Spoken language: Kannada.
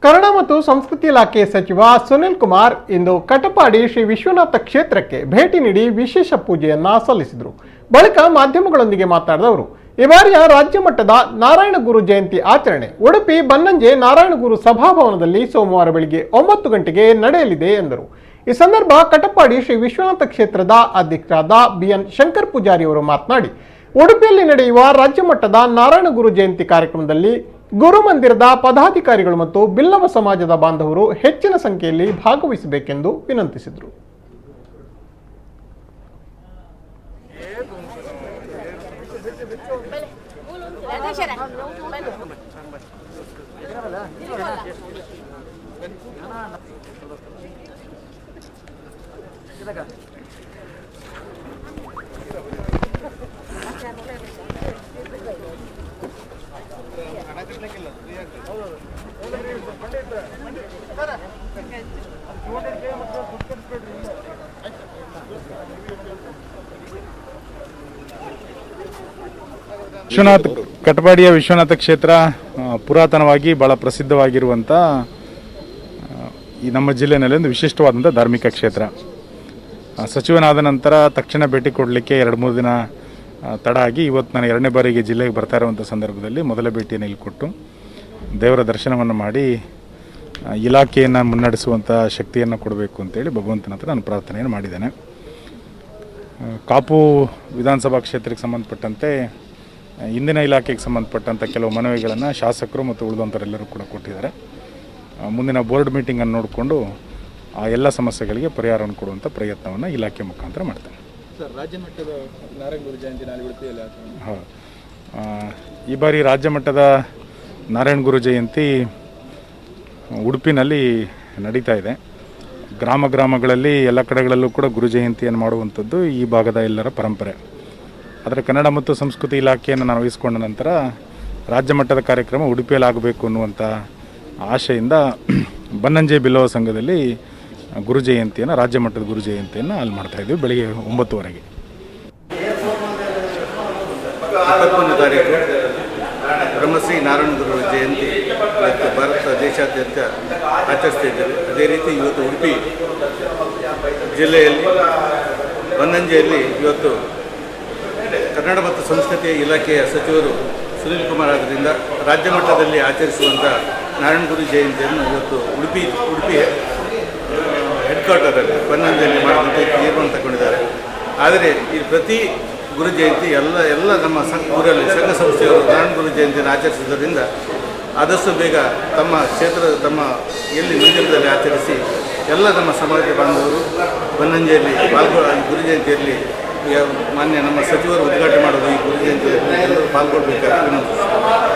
ಕನ್ನಡ ಮತ್ತು ಸಂಸ್ಕೃತಿ ಇಲಾಖೆ ಸಚಿವ ಸುನಿಲ್ ಕುಮಾರ್ ಇಂದು ಕಟಪಾಡಿ ಶ್ರೀ ವಿಶ್ವನಾಥ ಕ್ಷೇತ್ರಕ್ಕೆ ಭೇಟಿ ನೀಡಿ ವಿಶೇಷ ಪೂಜೆಯನ್ನ ಸಲ್ಲಿಸಿದರು. ಬಳಿಕ ಮಾಧ್ಯಮಗಳೊಂದಿಗೆ ಮಾತನಾಡಿದ ಅವರು, ಈ ಬಾರಿಯ ರಾಜ್ಯ ಮಟ್ಟದ ನಾರಾಯಣಗುರು ಜಯಂತಿ ಆಚರಣೆ ಉಡುಪಿ ಬನ್ನಂಜೆ ನಾರಾಯಣಗುರು ಸಭಾಭವನದಲ್ಲಿ ಸೋಮವಾರ ಬೆಳಿಗ್ಗೆ 9 ಗಂಟೆಗೆ ನಡೆಯಲಿದೆ ಎಂದರು. ಈ ಸಂದರ್ಭ ಕಟಪಾಡಿ ಶ್ರೀ ವಿಶ್ವನಾಥ ಕ್ಷೇತ್ರದ ಅಧ್ಯಕ್ಷರಾದ BN ಶಂಕರ್ ಪೂಜಾರಿ ಅವರು ಮಾತನಾಡಿ, ಉಡುಪಿಯಲ್ಲಿ ನಡೆಯುವ ರಾಜ್ಯ ಮಟ್ಟದ ನಾರಾಯಣಗುರು ಜಯಂತಿ ಕಾರ್ಯಕ್ರಮದಲ್ಲಿ ಗುರು ಮಂದಿರದ ಪದಾಧಿಕಾರಿಗಳು ಮತ್ತು ಬಿಲ್ಲವ ಸಮಾಜದ ಬಾಂಧವರು ಹೆಚ್ಚಿನ ಸಂಖ್ಯೆಯಲ್ಲಿ ಭಾಗವಹಿಸಬೇಕೆಂದು ವಿನಂತಿಸಿದರು. ವಿಶ್ವನಾಥ ಕಟಪಾಡಿಯ ವಿಶ್ವನಾಥ ಕ್ಷೇತ್ರ ಪುರಾತನವಾಗಿ ಬಹಳ ಪ್ರಸಿದ್ಧವಾಗಿರುವಂಥ ಈ ನಮ್ಮ ಜಿಲ್ಲೆಯಲ್ಲಿ ಒಂದು ವಿಶಿಷ್ಟವಾದಂಥ ಧಾರ್ಮಿಕ ಕ್ಷೇತ್ರ. ಸಚಿವನಾದ ನಂತರ ತಕ್ಷಣ ಭೇಟಿ ಕೊಡಲಿಕ್ಕೆ 2-3 ದಿನ ತಡ ಆಗಿ ಇವತ್ತು ನಾನು 2ನೇ ಬಾರಿಗೆ ಜಿಲ್ಲೆಗೆ ಬರ್ತಾ ಇರುವಂಥ ಸಂದರ್ಭದಲ್ಲಿ ಮೊದಲ ಭೇಟಿಯನ್ನು ಇಲ್ಲಿ ಕೊಟ್ಟು ದೇವರ ದರ್ಶನವನ್ನು ಮಾಡಿ ಇಲಾಖೆಯನ್ನು ಮುನ್ನಡೆಸುವಂಥ ಶಕ್ತಿಯನ್ನು ಕೊಡಬೇಕು ಅಂತೇಳಿ ಭಗವಂತನ ಹತ್ರ ನಾನು ಪ್ರಾರ್ಥನೆಯನ್ನು ಮಾಡಿದ್ದೇನೆ. ಕಾಪು ವಿಧಾನಸಭಾ ಕ್ಷೇತ್ರಕ್ಕೆ ಸಂಬಂಧಪಟ್ಟಂತೆ ಇಂದಿನ ಇಲಾಖೆಗೆ ಸಂಬಂಧಪಟ್ಟಂಥ ಕೆಲವು ಮನವಿಗಳನ್ನು ಶಾಸಕರು ಮತ್ತು ಉಳಿದಂಥವರೆಲ್ಲರೂ ಕೂಡ ಕೊಟ್ಟಿದ್ದಾರೆ. ಮುಂದಿನ ಬೋರ್ಡ್ ಮೀಟಿಂಗನ್ನು ನೋಡಿಕೊಂಡು ಆ ಎಲ್ಲ ಸಮಸ್ಯೆಗಳಿಗೆ ಪರಿಹಾರವನ್ನು ಕೊಡುವಂಥ ಪ್ರಯತ್ನವನ್ನು ಇಲಾಖೆ ಮುಖಾಂತರ ಮಾಡ್ತೇನೆ. ಸರ್, ರಾಜ್ಯ ಮಟ್ಟದ ನಾರಾಯಣಗುರು ಜಯಂತಿ ನಾಳೆ ಉಡುಪಿಯಲ್ಲಿ ಹೌದು, ಈ ಬಾರಿ ರಾಜ್ಯ ಮಟ್ಟದ ನಾರಾಯಣಗುರು ಜಯಂತಿ ಉಡುಪಿನಲ್ಲಿ ನಡೀತಾ ಇದೆ. ಗ್ರಾಮಗಳಲ್ಲಿ ಎಲ್ಲ ಕಡೆಗಳಲ್ಲೂ ಕೂಡ ಗುರು ಜಯಂತಿಯನ್ನು ಮಾಡುವಂಥದ್ದು ಈ ಭಾಗದ ಎಲ್ಲರ ಪರಂಪರೆ. ಆದರೆ ಕನ್ನಡ ಮತ್ತು ಸಂಸ್ಕೃತಿ ಇಲಾಖೆಯನ್ನು ನಾನು ವಹಿಸಿಕೊಂಡ ನಂತರ ರಾಜ್ಯ ಮಟ್ಟದ ಕಾರ್ಯಕ್ರಮ ಉಡುಪಿಯಲ್ಲಿ ಆಗಬೇಕು ಅನ್ನುವಂಥ ಆಶೆಯಿಂದ ಬನ್ನಂಜೆ ಬಿಲ್ಲವ ಸಂಘದಲ್ಲಿ ಗುರು ಜಯಂತಿಯನ್ನು ರಾಜ್ಯ ಮಟ್ಟದ ಗುರು ಜಯಂತಿಯನ್ನು ಅಲ್ಲಿ ಮಾಡ್ತಾಯಿದ್ದೀವಿ. ಬೆಳಿಗ್ಗೆ 9 21 ತಾರೀಕು ಬ್ರಹ್ಮಶ್ರೀ ನಾರಾಯಣಗುರು ಜಯಂತಿ ಇವತ್ತು ಭಾರತ ದೇಶಾದ್ಯಂತ ಆಚರಿಸ್ತಾ ಇದ್ದೇವೆ. ಅದೇ ರೀತಿ ಇವತ್ತು ಉಡುಪಿ ಜಿಲ್ಲೆಯಲ್ಲಿ ಬನ್ನಂಜೆಯಲ್ಲಿ ಇವತ್ತು ಕನ್ನಡ ಮತ್ತು ಸಂಸ್ಕೃತಿ ಇಲಾಖೆಯ ಸಚಿವರು ಸುನಿಲ್ ಕುಮಾರ್ ಆದ್ದರಿಂದ ರಾಜ್ಯ ಮಟ್ಟದಲ್ಲಿ ಆಚರಿಸುವಂಥ ನಾರಾಯಣಗುರು ಜಯಂತಿಯನ್ನು ಇವತ್ತು ಉಡುಪಿ ಹೆಡ್ ಕ್ವಾರ್ಟರಲ್ಲಿ ಬನ್ನಂಜೆಯಲ್ಲಿ ಮಾಡುವಂಥ ತೀರ್ಮಾನ ತಗೊಂಡಿದ್ದಾರೆ. ಆದರೆ ಈ ಪ್ರತಿ ಗುರು ಜಯಂತಿ ಎಲ್ಲ ನಮ್ಮ ಊರಲ್ಲಿ ಸಂಘ ಸಂಸ್ಥೆಯವರು ನಾರಾಯಣಗುರು ಜಯಂತಿಯನ್ನು ಆಚರಿಸುವುದರಿಂದ ಆದಷ್ಟು ಬೇಗ ತಮ್ಮ ಕ್ಷೇತ್ರದ ತಮ್ಮ ಎಲ್ಲಿ ಮಂದಿರದಲ್ಲಿ ಆಚರಿಸಿ ಎಲ್ಲ ನಮ್ಮ ಸಮಾಜ ಬಾಂಧವರು ಬನ್ನಂಜೆಯಲ್ಲಿ ಗುರು ಜಯಂತಿಯಲ್ಲಿ ಮಾನ್ಯ ನಮ್ಮ ಸಚಿವರು ಉದ್ಘಾಟನೆ ಮಾಡೋದು ಈ ಗುರು ಜಯಂತಿಯಲ್ಲಿ ಎಲ್ಲರೂ ಪಾಲ್ಗೊಳ್ಳಬೇಕಾಗಿ ವಿನಂತಿಸುತ್ತಾರೆ.